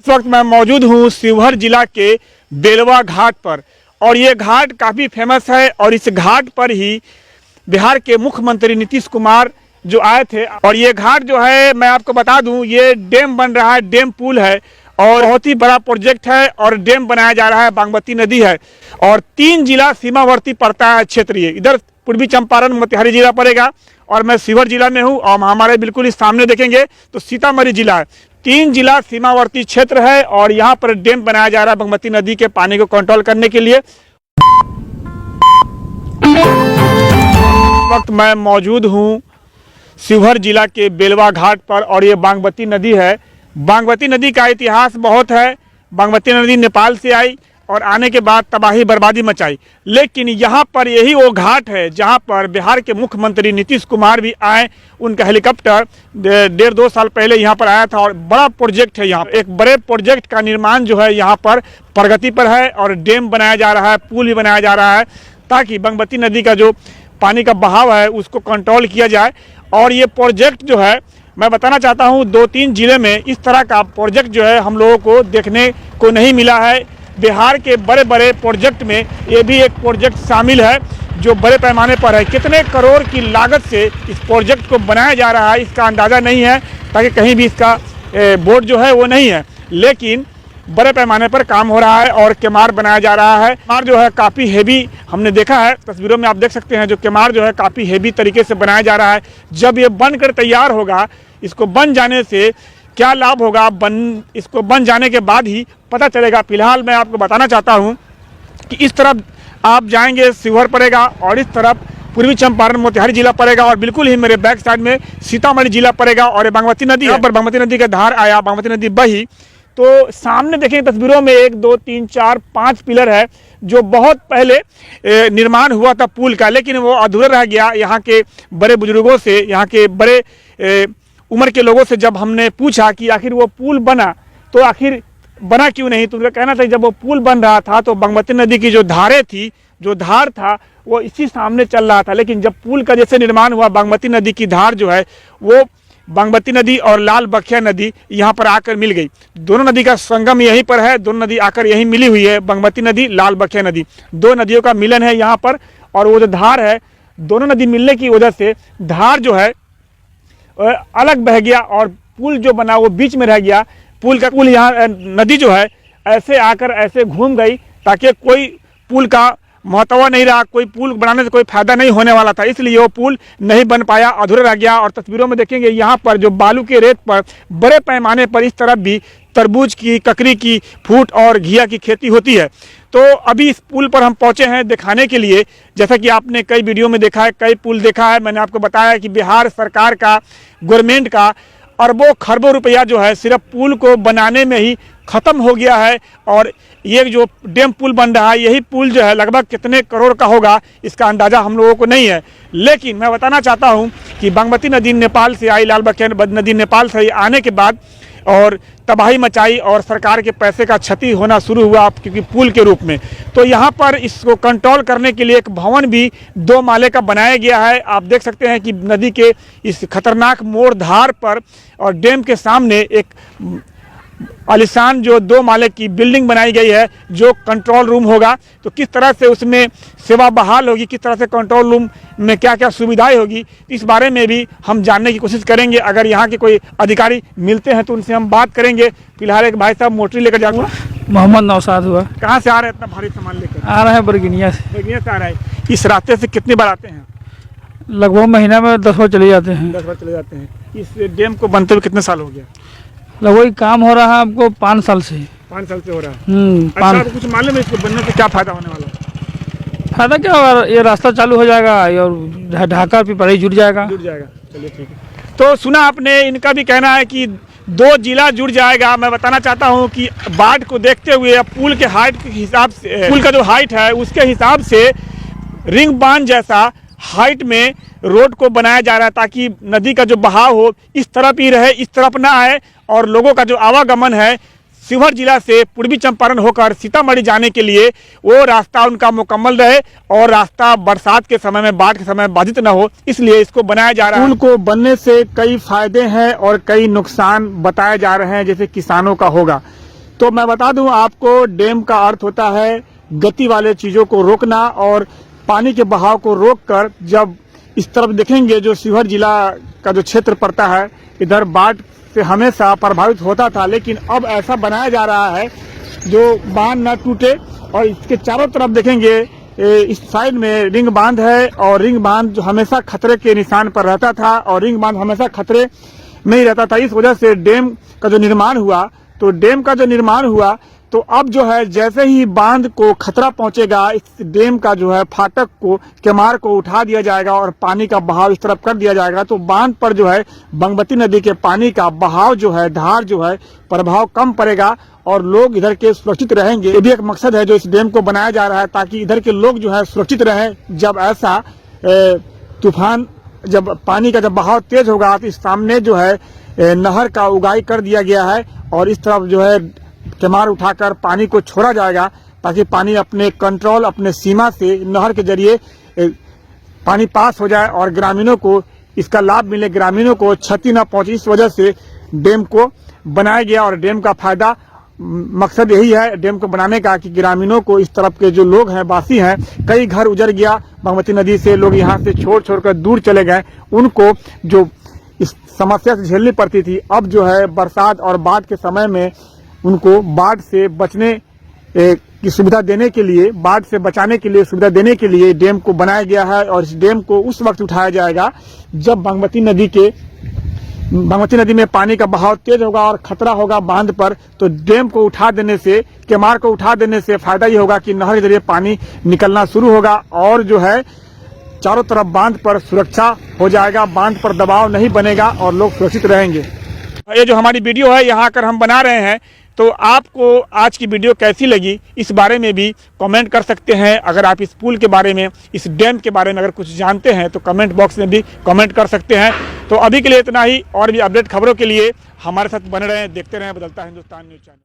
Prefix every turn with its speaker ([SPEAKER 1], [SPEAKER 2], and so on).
[SPEAKER 1] वक्त मैं मौजूद हूँ शिवहर जिला के बेलवा घाट पर और ये घाट काफ़ी फेमस है और इस घाट पर ही बिहार के मुख्यमंत्री नीतीश कुमार जो आए थे। और ये घाट जो है मैं आपको बता दूं, ये डैम बन रहा है, डैम पुल है और बहुत ही बड़ा प्रोजेक्ट है और डैम बनाया जा रहा है। बागमती नदी है और 3 जिला सीमावर्ती पड़ता है क्षेत्रीय। इधर पूर्वी चंपारण मोतिहारी जिला पड़ेगा और मैं शिवहर जिला में हूँ और हमारे बिल्कुल इस सामने देखेंगे तो सीतामढ़ी जिला है। 3 जिला सीमावर्ती क्षेत्र है और यहाँ पर डैम बनाया जा रहा है बागमती नदी के पानी को कंट्रोल करने के लिए। इस वक्त मैं मौजूद हूँ शिवहर जिला के बेलवा घाट पर और ये बागमती नदी है। बागमती नदी का इतिहास बहुत है। बागमती नदी नेपाल से आई और आने के बाद तबाही बर्बादी मचाई, लेकिन यहाँ पर यही वो घाट है जहाँ पर बिहार के मुख्यमंत्री नीतीश कुमार भी आए। उनका हेलीकॉप्टर 1.5-2 साल पहले यहाँ पर आया था और बड़ा प्रोजेक्ट है। यहाँ एक बड़े प्रोजेक्ट का निर्माण जो है यहाँ पर प्रगति पर है और डैम बनाया जा रहा है, पुल भी बनाया जा रहा है ताकि बागमती नदी का जो पानी का बहाव है उसको कंट्रोल किया जाए। और ये प्रोजेक्ट जो है मैं बताना चाहता हूँ 2-3 जिले में इस तरह का प्रोजेक्ट जो है हम लोगों को देखने को नहीं मिला है। बिहार के बड़े बड़े प्रोजेक्ट में ये भी एक प्रोजेक्ट शामिल है जो बड़े पैमाने पर है। कितने करोड़ की लागत से इस प्रोजेक्ट को बनाया जा रहा है इसका अंदाज़ा नहीं है, ताकि कहीं भी इसका बोर्ड जो है वो नहीं है, लेकिन बड़े पैमाने पर काम हो रहा है और केमार बनाया जा रहा है। केमार जो है काफ़ी हेवी, हमने देखा है तस्वीरों में, आप देख सकते हैं जो केमार जो है काफ़ी हेवी तरीके से बनाया जा रहा है। जब ये बनकर तैयार होगा, इसको बन जाने से क्या लाभ होगा, इसको बन जाने के बाद ही पता चलेगा। फिलहाल मैं आपको बताना चाहता हूँ कि इस तरफ आप जाएंगे शिवहर पड़ेगा और इस तरफ पूर्वी चंपारण मोतिहारी जिला पड़ेगा और बिल्कुल ही मेरे बैक साइड में सीतामढ़ी जिला पड़ेगा। और ये बागमती नदी, यहाँ पर बागमती नदी का धार आया, बागमती नदी बही, तो सामने देखें तस्वीरों में 1 2 3 4 5 पिलर है जो बहुत पहले निर्माण हुआ था पुल का, लेकिन वो अधूरा रह गया। यहाँ के बड़े बुजुर्गों से, यहाँ के बड़े उम्र के लोगों से जब हमने पूछा कि आखिर वो पुल बना तो आखिर बना क्यों नहीं, तो उनका कहना था जब वो पुल बन रहा था तो बागमती नदी की जो धारें थी, जो धार था वो इसी सामने चल रहा था, लेकिन जब पुल का जैसे निर्माण हुआ बागमती नदी की धार जो है वो बागमती नदी और लाल बखिया नदी यहाँ पर आकर मिल गई। दोनों नदी का संगम यहीं पर है, दोनों नदी आकर यहीं मिली हुई है। बागमती नदी, लाल बखिया नदी, 2 नदियों का मिलन है यहाँ पर। और वो जो धार है, दोनों नदी मिलने की वजह से धार जो है अलग बह गया और पुल जो बना वो बीच में रह गया। पुल यहाँ नदी जो है ऐसे आकर ऐसे घूम गई ताकि कोई पुल का महत्व नहीं रहा, कोई पुल बनाने से कोई फायदा नहीं होने वाला था, इसलिए वो पुल नहीं बन पाया, अधूरा रह गया। और तस्वीरों में देखेंगे यहाँ पर जो बालू के रेत पर बड़े पैमाने पर इस तरफ भी तरबूज की, ककड़ी की, फूट और घिया की खेती होती है। तो अभी इस पुल पर हम पहुँचे हैं दिखाने के लिए। जैसा कि आपने कई वीडियो में देखा है, कई पुल देखा है, मैंने आपको बताया कि बिहार सरकार का, गवर्नमेंट का अरबों खरबों रुपया जो है सिर्फ पुल को बनाने में ही ख़त्म हो गया है। और ये जो डैम पुल बन रहा है, यही पुल जो है लगभग कितने करोड़ का होगा इसका अंदाज़ा हम लोगों को नहीं है। लेकिन मैं बताना चाहता हूँ कि बागमती नदी नेपाल से आई, लाल बखिया नदी नेपाल से आने के बाद और तबाही मचाई और सरकार के पैसे का क्षति होना शुरू हुआ क्योंकि पुल के रूप में। तो यहाँ पर इसको कंट्रोल करने के लिए एक भवन भी 2 माले का बनाया गया है। आप देख सकते हैं कि नदी के इस खतरनाक मोड़ धार पर और डैम के सामने एक आलिशान जो 2 माले की बिल्डिंग बनाई गई है जो कंट्रोल रूम होगा। तो किस तरह से उसमें सेवा बहाल होगी, किस तरह से कंट्रोल रूम में क्या क्या सुविधाएं होगी, इस बारे में भी हम जानने की कोशिश करेंगे। अगर यहाँ के कोई अधिकारी मिलते हैं तो उनसे हम बात करेंगे। फिलहाल एक भाई साहब मोटरी लेकर जाऊँगा।
[SPEAKER 2] मोहम्मद नौशाद हुआ।
[SPEAKER 1] कहाँ से आ रहे हैं इतना भारी सामान लेकर?
[SPEAKER 2] आ रहे हैं बरगिनिया से।
[SPEAKER 1] बरगिनिया से आ रहा है। इस रास्ते से कितनी बार आते हैं?
[SPEAKER 2] लगभग महीना में 10 बार चले जाते हैं।
[SPEAKER 1] 10 बार चले जाते हैं। इस डैम को बनते हुए कितने साल हो गया?
[SPEAKER 2] लगभग काम हो रहा है हमको 5 साल से।
[SPEAKER 1] 5 साल से हो रहा है। अच्छा, तो कुछ मालूम है इसको बनने से क्या फायदा होने वाला है?
[SPEAKER 2] फायदा क्या होगा, ये रास्ता चालू हो जाएगा और ढाका पिपराही जुड़ जाएगा।
[SPEAKER 1] चलिए ठीक है। तो सुना आपने, इनका भी कहना है कि 2 जिला जुड़ जाएगा। मैं बताना चाहता हूं कि बाढ़ को देखते हुए पुल के हाइट के हिसाब से, पुल का जो हाइट है उसके हिसाब से रिंग बांध जैसा हाइट में रोड को बनाया जा रहा है ताकि नदी का जो बहाव हो इस तरफ ही रहे, इस तरफ ना आए और लोगों का जो आवागमन है शिवहर जिला से पूर्वी चंपारण होकर सीतामढ़ी जाने के लिए वो रास्ता उनका मुकम्मल रहे और रास्ता बरसात के समय में, बाढ़ के समय बाधित न हो, इसलिए इसको बनाया जा रहा है। पुल को बनने से कई फायदे हैं और कई नुकसान बताए जा रहे हैं, जैसे किसानों का होगा। तो मैं बता दूं आपको, डैम का अर्थ होता है गति वाले चीजों को रोकना, और पानी के बहाव को रोककर जब इस तरफ देखेंगे जो शिवहर जिला का जो क्षेत्र पड़ता है, इधर बाढ़ से हमेशा प्रभावित होता था, लेकिन अब ऐसा बनाया जा रहा है जो बांध न टूटे। और इसके चारों तरफ देखेंगे इस साइड में रिंग बांध है, और रिंग बांध जो हमेशा खतरे के निशान पर रहता था, और रिंग बांध हमेशा खतरे में ही रहता था। इस वजह से डैम का जो निर्माण हुआ, तो डैम का जो निर्माण हुआ तो अब जो है जैसे ही बांध को खतरा पहुंचेगा, इस डैम का जो है फाटक को, केमार को उठा दिया जाएगा और पानी का बहाव इस तरफ कर दिया जाएगा। तो बांध पर जो है बागमती नदी के पानी का बहाव जो है, धार जो है, प्रभाव कम पड़ेगा और लोग इधर के सुरक्षित रहेंगे। ये भी एक मकसद है जो इस डैम को बनाया जा रहा है, ताकि इधर के लोग जो है सुरक्षित रहें। जब ऐसा तूफान, जब पानी का जब बहाव तेज होगा तो इस सामने जो है नहर का उगाई कर दिया गया है, और इस तरफ जो है केमार उठाकर पानी को छोड़ा जाएगा, ताकि पानी अपने कंट्रोल, अपने सीमा से नहर के जरिए पानी पास हो जाए और ग्रामीणों को इसका लाभ मिले, ग्रामीणों को क्षति न पहुंचे। इस वजह से डैम को बनाया गया, और डैम का फायदा, मकसद यही है डैम को बनाने का कि ग्रामीणों को, इस तरफ के जो लोग हैं, वासी हैं, कई घर उजड़ गया बागमती नदी से, लोग यहाँ से छोड़ कर दूर चले गए, उनको जो इस समस्या से झेलनी पड़ती थी, अब जो है बरसात और बाढ़ के समय में उनको बाढ़ से बचने की सुविधा देने के लिए, बाढ़ से बचाने के लिए सुविधा देने के लिए डैम को बनाया गया है। और इस डैम को उस वक्त उठाया जाएगा जब बागमती नदी में पानी का बहाव तेज होगा और खतरा होगा बांध पर। तो डैम को उठा देने से, केमार को उठा देने से फायदा ये होगा कि नहर के जरिए पानी निकलना शुरू होगा, और जो है चारों तरफ बांध पर सुरक्षा हो जाएगा, बांध पर दबाव नहीं बनेगा और लोग सुरक्षित रहेंगे। ये जो हमारी वीडियो है यहाँ आकर हम बना रहे हैं, तो आपको आज की वीडियो कैसी लगी इस बारे में भी कमेंट कर सकते हैं। अगर आप इस पुल के बारे में, इस डैम के बारे में अगर कुछ जानते हैं तो कमेंट बॉक्स में भी कमेंट कर सकते हैं। तो अभी के लिए इतना ही, और भी अपडेट खबरों के लिए हमारे साथ बने रहें, देखते रहें बदलता हिंदुस्तान न्यूज़ चैनल।